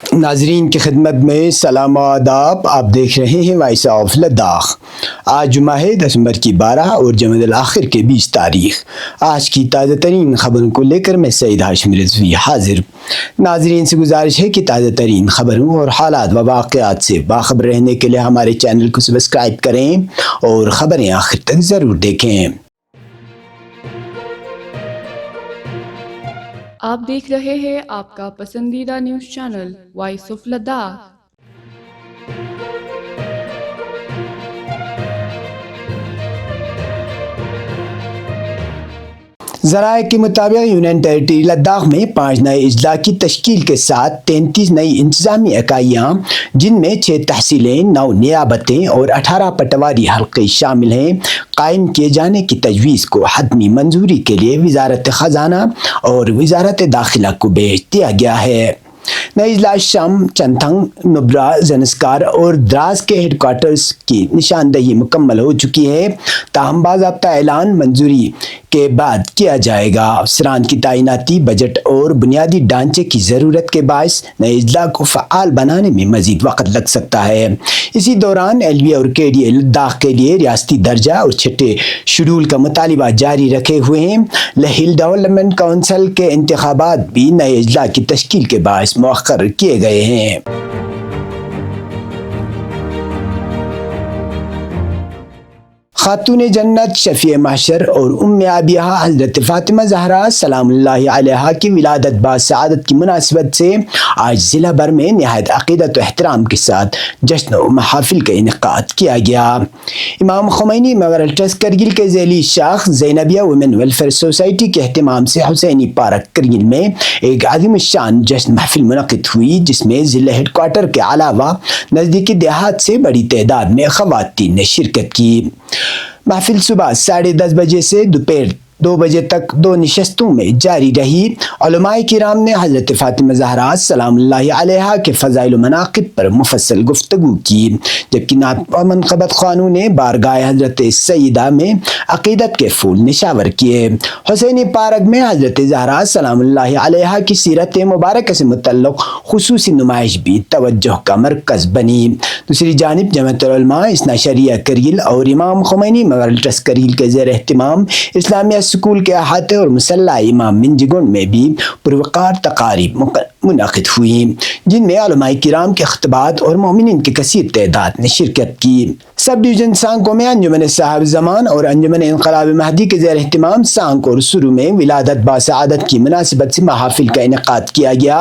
ناظرین کی خدمت میں سلام و آداب. آپ دیکھ رہے ہیں وائس آف لداخ. آج جمعہ ہے دسمبر کی 12 اور جمادی الاخر کے 20 تاریخ. آج کی تازہ ترین خبروں کو لے کر میں سعید ہاشم رضوی حاضر. ناظرین سے گزارش ہے کہ تازہ ترین خبروں اور حالات و واقعات سے باخبر رہنے کے لیے ہمارے چینل کو سبسکرائب کریں اور خبریں آخر تک ضرور دیکھیں. آپ دیکھ رہے ہیں آپ کا پسندیدہ news channel voice of Ladakh. ذرائع کے مطابق یونین ٹیریٹری لداخ میں 5 نئے اضلاع کی تشکیل کے ساتھ 33 نئی انتظامی اکائیاں جن میں 6 تحصیلیں، 9 نیابتیں اور 18 پٹواری حلقے شامل ہیں قائم کیے جانے کی تجویز کو حتمی منظوری کے لیے وزارت خزانہ اور وزارت داخلہ کو بھیج دیا گیا ہے. نئے اضلاع شم، چنتھنگ، نبرا، زنسکار اور دراز کے ہیڈ کوارٹرز کی نشاندہی مکمل ہو چکی ہے، تاہم باضابطہ اعلان منظوری کے بعد کیا جائے گا. افسران کی تعیناتی، بجٹ اور بنیادی ڈھانچے کی ضرورت کے باعث نئے اضلاع کو فعال بنانے میں مزید وقت لگ سکتا ہے. اسی دوران ایل وی اور کے ڈی اے لداخ کے لیے ریاستی درجہ اور چھٹے شیڈول کا مطالبہ جاری رکھے ہوئے ہیں. ہل ڈیولپمنٹ کونسل کے انتخابات بھی نئے اضلاع کی تشکیل کے باعث مؤخر کیے گئے ہیں. خاتون جنت، شفیع محشر اور ام آبیہ حضرت فاطمہ زہرا سلام اللہ علیہا کی ولادت باسعادت کی مناسبت سے آج ضلع بھر میں نہایت عقیدت و احترام کے ساتھ جشن و محافل کا انعقاد کیا گیا. امام خمینی میموریل ٹرسٹ کرگل کے ذیلی شاخ زینبیہ ویمن ویلفیئر سوسائٹی کے اہتمام سے حسینی پارک کرگل میں ایک عظیم الشان جشن محفل منعقد ہوئی، جس میں ضلع ہیڈ کوارٹر کے علاوہ نزدیکی دیہات سے بڑی تعداد میں خواتین نے شرکت کی. محفل صبح 10:30 بجے سے دوپہر 2 بجے تک 2 نشستوں میں جاری رہی. علماء کرام نے حضرت فاطمہ زہرا سلام اللہ علیہا کے فضائل و مناقب پر مفصل گفتگو کی، جبکہ نعت و منقبت خوانوں نے بارگاہ حضرت سیدہ میں عقیدت کے پھول نشاور کیے. حسینی پارک میں حضرت زہرا سلام اللہ علیہا کی سیرت مبارکہ سے متعلق خصوصی نمائش بھی توجہ کا مرکز بنی. دوسری جانب جمعیت العلماء اثنا عشریہ کرگل اور امام خمینی میموریل ٹرسٹ کرگل کے زیر اہتمام اسلامیہ اسکول کے احاطے اور مسلح امام منجگنڈ میں بھی پروقار تقاریب منعقد ہوئی، جن میں علماء کرام کے خطبات اور مومنین کی کثیر تعداد نے شرکت کی. سب ڈویژن سانکو میں انجمن صاحب زمان اور انجمن انقلاب مہدی کے زیر اہتمام سانک اور سرو میں ولادت باسعادت کی مناسبت سے محافل کا انعقاد کیا گیا.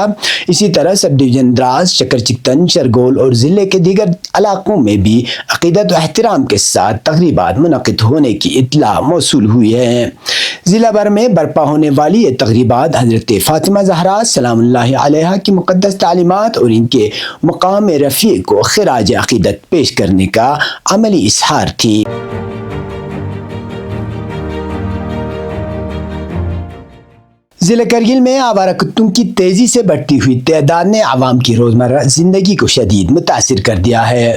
اسی طرح سب ڈویژن دراز، شکر چکتن، شرگول اور ضلع کے دیگر علاقوں میں بھی عقیدت و احترام کے ساتھ تقریبات منعقد ہونے کی اطلاع موصول ہوئی ہے. ضلع بھر میں برپا ہونے والی یہ تقریبات حضرت فاطمہ زہرا سلام اللہ علیہا کی مقدس تعلیمات اور ان کے مقام رفیع کو خراج عقیدت پیش کرنے کا عملی اظہار تھی. ضلع کرگل میں آوارہ کتوں کی تیزی سے بڑھتی ہوئی تعداد نے عوام کی روزمرہ زندگی کو شدید متاثر کر دیا ہے.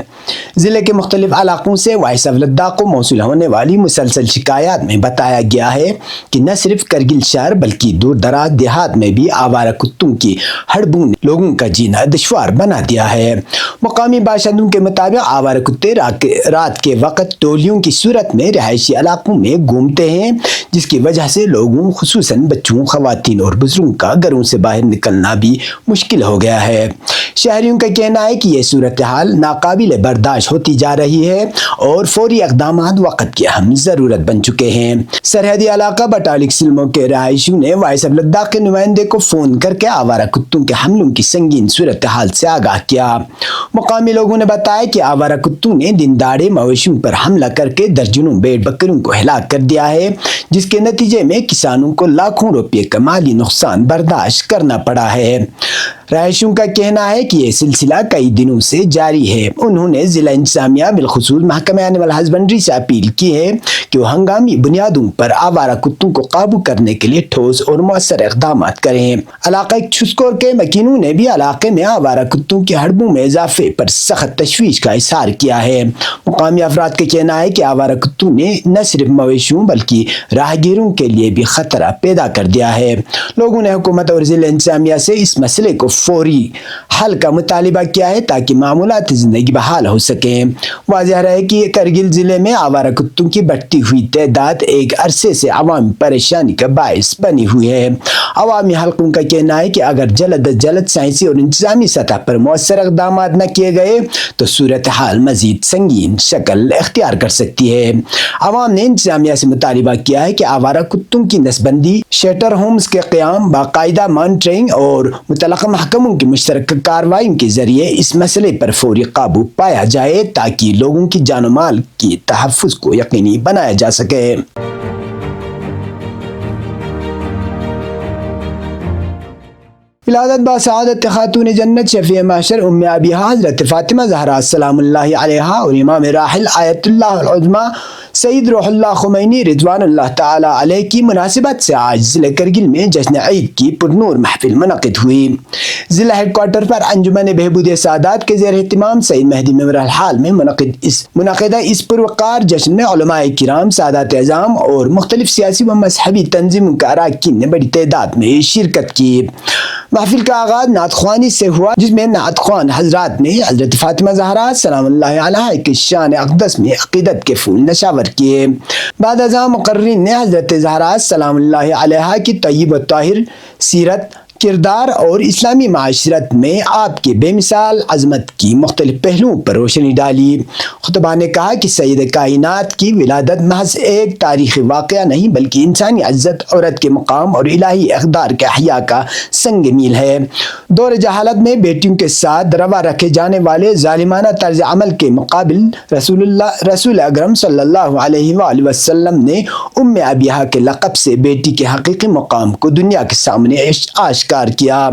ضلع کے مختلف علاقوں سے وائس آف لداخ کو موصول ہونے والی مسلسل شکایات میں بتایا گیا ہے کہ نہ صرف کرگل شہر بلکہ دور دراز دیہات میں بھی آوارہ کتوں کی ہڑبوں نے لوگوں کا جینا دشوار بنا دیا ہے. مقامی باشندوں کے مطابق آوارہ کتے رات کے وقت ٹولیوں کی صورت میں رہائشی علاقوں میں گھومتے ہیں، جس کی وجہ سے لوگوں خصوصاً بچوں، خواتین اور بزرگوں کا گھروں سے باہر نکلنا بھی مشکل ہو گیا ہے. شہریوں کا کہنا ہے کہ یہ صورتحال ناقابل برداشت ہوتی جا رہی ہے اور فوری اقدامات وقت کی اہم ضرورت بن چکے ہیں. سرحدی علاقہ بٹالک سلموں کے رہائشیوں نے وائس آف لداخ کے نمائندے کو فون کر کے آوارہ کتوں کے حملوں کی سنگین صورتحال سے آگاہ کیا. مقامی لوگوں نے بتایا کہ آوارہ کتوں نے دن دہاڑے مویشیوں پر حملہ کر کے درجنوں بھیڑ بکریوں کو ہلاک کر دیا ہے، جس کے نتیجے میں کسانوں کو لاکھوں روپے کا مالی نقصان برداشت کرنا پڑا ہے. رہائشیوں کا کہنا ہے کہ یہ سلسلہ کئی دنوں سے جاری ہے. انہوں نے ضلع انتظامیہ بالخصوص محکمہ اینیمل ہسبنڈری سے اپیل کی ہے کہ وہ ہنگامی بنیادوں پر آوارہ کتوں کو قابو کرنے کے لیے ٹھوس اور مؤثر اقدامات کریں. علاقہ چھسکور کے مکینوں نے بھی علاقے میں آوارہ کتوں کی ہڑبوں میں اضافے پر سخت تشویش کا اظہار کیا ہے. مقامی افراد کا کہنا ہے کہ آوارہ کتوں نے نہ صرف مویشیوں بلکہ راہگیروں کے لیے بھی خطرہ پیدا کر دیا ہے. لوگوں نے حکومت اور ضلع انتظامیہ سے اس مسئلے کو فوری حل کا مطالبہ کیا ہے تاکہ معمولات زندگی بحال ہو سکیں۔ واضح رہے کہ کرگل ضلع میں آوارہ کتوں کی بڑھتی ہوئی تعداد ایک عرصے سے عوامی پریشانی کا باعث بنی ہوئی ہے۔ عوامی حلقوں کا کہنا ہے کہ اگر جلد از جلد سائنسی اور انتظامی سطح پر مؤثر اقدامات نہ کیے گئے تو صورتحال مزید سنگین شکل اختیار کر سکتی ہے۔ عوام نے انتظامیہ سے مطالبہ کیا ہے کہ آوارہ کتوں کی نسل بندی، شیلٹر ہومز کے قیام، باقاعدہ مانیٹرنگ اور متعلقہ محکموں کی مشترکہ کارروائیوں کے ذریعے اس مسئلے پر فوری قابو پایا جائے تاکہ لوگوں کی جان و مال کی تحفظ کو یقینی بنایا جا سکے۔ ولادت بسعادت خاتون جنت شفیع محشر ام ابیہا حضرت فاطمہ زہرا سلام اللہ علیہا اور امام راحل آیت اللہ العظمی سید روح اللہ خمینی رضوان اللہ تعالی علیہ کی مناسبت سے آج ضلع کرگل میں جشن عید کی پرنور محفل منعقد ہوئی۔ ضلع ہیڈ کوارٹر پر انجمن بہبود سعادات کے زیر اہتمام سید مہدی میموریل ہال میں منعقدہ اس پروقار جشن میں علماء کرام، سادات اعظام اور مختلف سیاسی و مذہبی تنظیموں کے اراکین نے بڑی تعداد میں شرکت کی۔ محفل کا آغاز نعت خوانی سے ہوا، جس میں نعت خوان حضرات نے حضرت فاطمہ زہرا سلام اللہ علیہا کی شان اقدس میں عقیدت کے پھول نشاور کیے۔ بعد ازاں مقررین نے حضرت زہرا سلام اللہ علیہا کی طیب و طاہر سیرت، کردار اور اسلامی معاشرت میں آپ کے بے مثال عظمت کی مختلف پہلوؤں پر روشنی ڈالی۔ خطبہ نے کہا کہ سید کائنات کی ولادت محض ایک تاریخی واقعہ نہیں بلکہ انسانی عزت، عورت کے مقام اور الہی اقدار کے احیاء کا سنگ میل ہے۔ دور جہالت میں بیٹیوں کے ساتھ روا رکھے جانے والے ظالمانہ طرز عمل کے مقابل رسول اکرم صلی اللہ علیہ وآلہ وسلم نے ام ابیہا کے لقب سے بیٹی کے حقیقی مقام کو دنیا کے سامنے آشکار کیا۔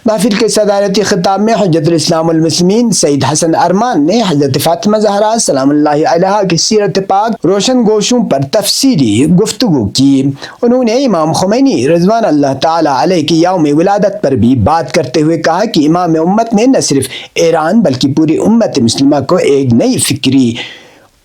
محفل کے صدارتی خطاب میں حجت الاسلام والمسلمین سید حسن ارمان نے حضرت فاطمہ زہرا سلام اللہ علیہا کی سیرت پاک روشن گوشوں پر تفصیلی گفتگو کی۔ انہوں نے امام خمینی رضوان اللہ تعالی علیہ کی یوم ولادت پر بھی بات کرتے ہوئے کہا کہ امام امت نے نہ صرف ایران بلکہ پوری امت مسلمہ کو ایک نئی فکری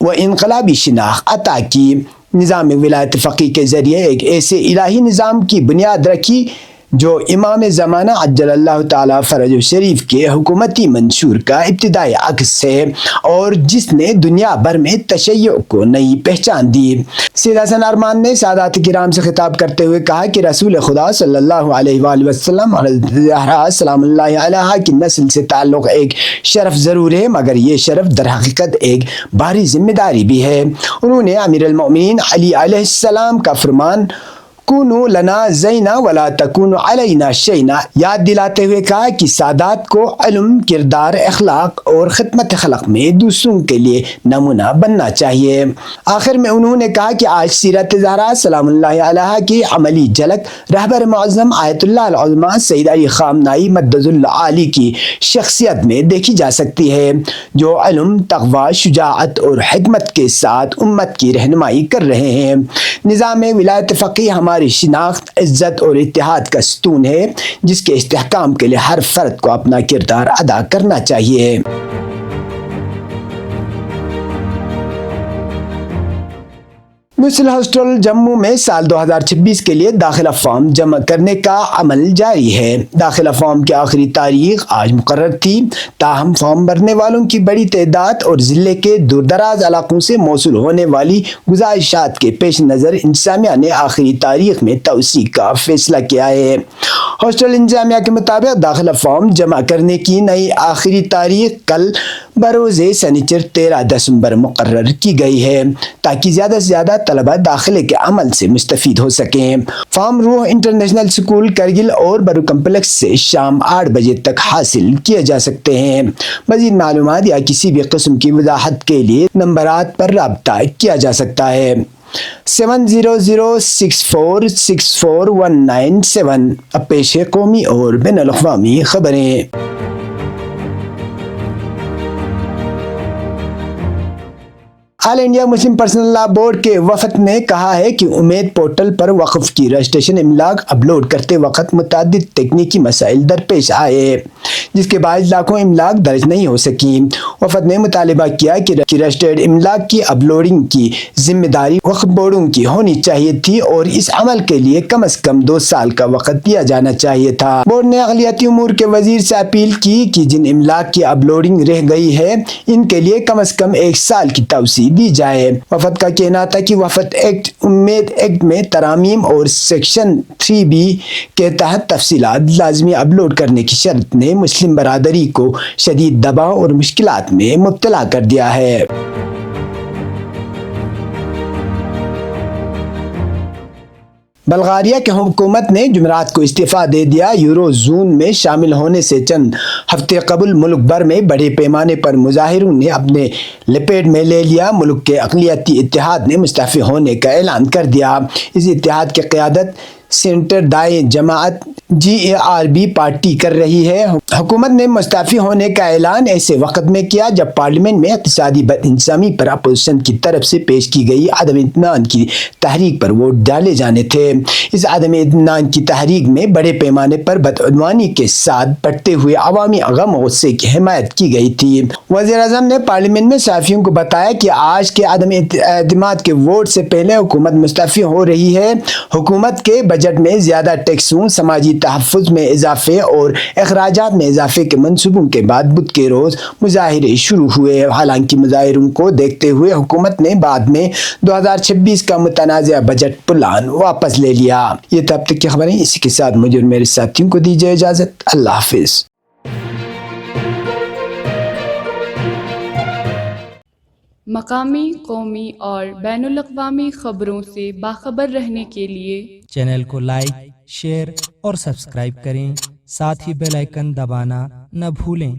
و انقلابی شناخت عطا کی۔ نظام ولایت فقیہ کے ذریعے ایک ایسے الہی نظام کی بنیاد رکھی جو امام زمانہ عجل اللہ تعالی فرج شریف کے حکومتی منشور کا ابتدائی عکس ہے اور جس نے دنیا بھر میں تشیع کو نئی پہچان دی۔ سید حسن ارمان نے سادات کرام سے خطاب کرتے ہوئے کہا کہ رسول خدا صلی اللہ علیہ وآلہ وسلم اور زہرا سلام اللہ علیہا کی نسل سے تعلق ایک شرف ضرور ہے مگر یہ شرف در حقیقت ایک بھاری ذمہ داری بھی ہے۔ انہوں نے امیر المؤمنین علی علیہ السلام کا فرمان کونوا لنا زینا ولا تکونوا علینا شینا یاد دلاتے ہوئے کہا کہ سادات کو علم، کردار، اخلاق اور خدمت خلق میں دوسروں کے لیے نمونہ بننا چاہیے۔ آخر میں انہوں نے کہا کہ آج سیرت زہرا سلام اللہ علیہا کی عملی جھلک رہبر معظم آیت اللہ العظمی سید علی خامنائی مدد العالی کی شخصیت میں دیکھی جا سکتی ہے، جو علم، تقوی، شجاعت اور حکمت کے ساتھ امت کی رہنمائی کر رہے ہیں۔ نظام ولایت فقیہ ہماری شناخت، عزت اور اتحاد کا ستون ہے جس کے استحکام کے لیے ہر فرد کو اپنا کردار ادا کرنا چاہیے۔ مسل ہاسٹل جموں میں سال 2026 کے لیے داخلہ فارم جمع کرنے کا عمل جاری ہے۔ داخلہ فارم کی آخری تاریخ آج مقرر تھی، تاہم فارم بھرنے والوں کی بڑی تعداد اور ضلع کے دور دراز علاقوں سے موصول ہونے والی گزارشات کے پیش نظر انتظامیہ نے آخری تاریخ میں توسیع کا فیصلہ کیا ہے۔ ہاسٹل انتظامیہ کے مطابق داخلہ فارم جمع کرنے کی نئی آخری تاریخ کل بروز سنیچر 13 دسمبر مقرر کی گئی ہے تاکہ زیادہ سے زیادہ طلبہ داخلے کے عمل سے مستفید ہو سکیں۔ فارم روح انٹرنیشنل اسکول کرگل اور برو کمپلیکس سے شام 8 بجے تک حاصل کیے جا سکتے ہیں۔ مزید معلومات یا کسی بھی قسم کی وضاحت کے لیے نمبرات پر رابطہ کیا جا سکتا ہے۔ 7006464197 اب پیش ہے قومی اور بین الاقوامی خبریں۔ آل انڈیا مسلم پرسنل لا بورڈ کے وفد نے کہا ہے کہ امید پورٹل پر وقف کی رجسٹریشن املاک اپلوڈ کرتے وقت متعدد تکنیکی مسائل درپیش آئے جس کے باعث لاکھوں املاک درج نہیں ہو سکیں۔ وفد نے مطالبہ کیا کہ رجسٹرڈ املاک کی اپلوڈنگ کی ذمہ داری وقف بورڈوں کی ہونی چاہیے تھی اور اس عمل کے لیے کم از کم 2 سال کا وقت دیا جانا چاہیے تھا۔ بورڈ نے اقلیتی امور کے وزیر سے اپیل کی کہ جن املاک کی اپلوڈنگ رہ گئی ہے ان کے لیے کم از کم 1 سال کی توسیع دی جائے۔ وفد کا کہنا تھا کہ وفد امید ایکٹ میں ترامیم اور سیکشن 3B کے تحت تفصیلات لازمی اپلوڈ کرنے کی شرط نے مسلم برادری کو شدید دباؤ اور مشکلات میں مبتلا کر دیا ہے۔ بلغاریہ کی حکومت نے جمعرات کو استعفیٰ دے دیا۔ یورو زون میں شامل ہونے سے چند ہفتے قبل ملک بھر میں بڑے پیمانے پر مظاہروں نے اپنے لپیٹ میں لے لیا۔ ملک کے اقلیتی اتحاد نے مستعفی ہونے کا اعلان کر دیا۔ اس اتحاد کی قیادت سینٹر دائیں جماعت GARB پارٹی کر رہی ہے۔ حکومت نے مستعفی ہونے کا اعلان ایسے وقت میں کیا جب پارلیمنٹ میں اقتصادی بد انضامی پر اپوزیشن کی طرف سے پیش کی گئی عدم اطمینان کی تحریک پر ووٹ ڈالے جانے تھے۔ اس عدم اطمینان کی تحریک میں بڑے پیمانے پر بدعنوانی کے ساتھ بڑھتے ہوئے عوامی غم و غصے کی حمایت کی گئی تھی۔ وزیر اعظم نے پارلیمنٹ میں صحافیوں کو بتایا کہ آج کے عدم اعتماد کے ووٹ سے پہلے حکومت مستعفی ہو رہی ہے۔ حکومت کے بجٹ میں زیادہ ٹیکسوں، سماجی تحفظ میں اضافے اور اخراجات میں اضافے کے منصوبوں کے بعد بدھ کے روز مظاہرے شروع ہوئے۔ حالانکہ مظاہروں کو دیکھتے ہوئے حکومت نے بعد میں 2026 کا متنازع بجٹ پلان واپس لے لیا۔ یہ تب تک کی خبریں، اسی کے ساتھ مجھے اور میرے ساتھیوں کو دیجیے اجازت۔ اللہ حافظ۔ مقامی، قومی اور بین الاقوامی خبروں سے باخبر رہنے کے لیے چینل کو لائک، شیئر اور سبسکرائب کریں، ساتھ ہی بیل آئیکن دبانا نہ بھولیں۔